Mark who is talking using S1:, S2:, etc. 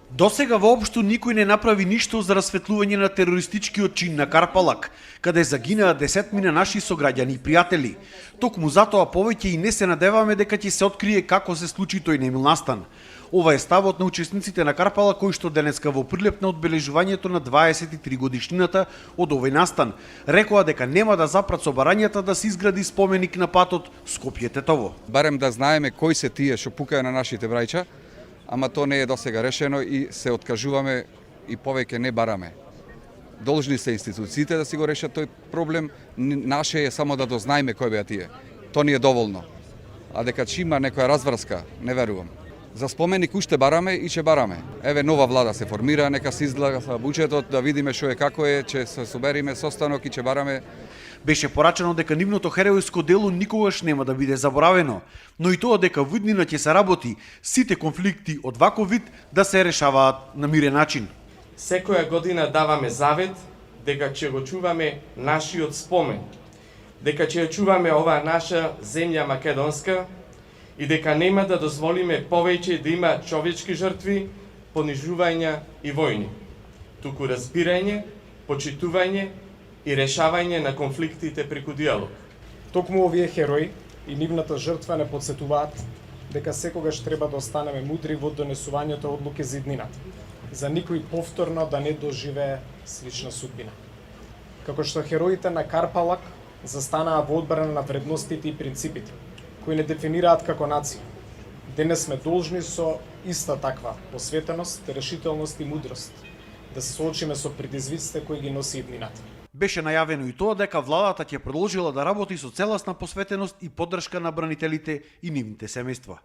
S1: Досега воопшто никој не направи ништо за расветлување на терористичкиот чин на Карпалак, каде загинаа десетмина наши сограѓани и пријатели. Токму затоа повеќе и не се надеваме дека ќе се открие како се случи тој немил настан. Ова е ставот на учесниците на Карпалак кои што денеска во прилеп на одбележувањето на 23 годишнината од овој настан рекоа дека нема да запрат со барањата да се изгради споменик на патот Скопје-Тетово.
S2: Барем да знаеме кои се тие што пукаја на нашите браќа, ама то не е досега решено и се откажуваме и повеќе не бараме. Должни се институциите да си го решат тој проблем, наше е само да дознаеме кои беа тие. То ни е доволно. А дека ќе има некоја разврска, не верувам. За споменик уште бараме и ќе бараме. Еве нова влада се формира, нека се излага со буџетот да видиме што е како е, ќе се собериме состанок и ќе бараме.
S1: Беше порачено дека нивното херојско дело никогаш нема да биде заборавено, но и тоа дека во иднина ќе се работи сите конфликти од ваков вид да се решаваат на мирен начин.
S3: Секоја година даваме завет дека ќе го чуваме нашиот спомен, дека ќе ја чуваме оваа наша земја македонска и дека нема да дозволиме повеќе да има човечки жртви, понижувања и војни, туку разбирање, почитување и решавање на конфликтите преку диалог.
S4: Токму овие херои и нивната жртва не подсетуваат дека секогаш треба да останеме мудри во донесувањето одлуки за иднината, за никој повторно да не доживее слична судбина. Како што хероите на Карпалак застанаа во одбрана на вредностите и принципите, кои не дефинираат како нација. Денес сме должни со иста таква посветеност, решителност и мудрост да се соочиме со предизвиците кои ги носи иднината.
S1: Беше најавено и тоа дека владата ќе продолжила да работи со целосна посветеност и поддршка на бранителите и нивните семејства.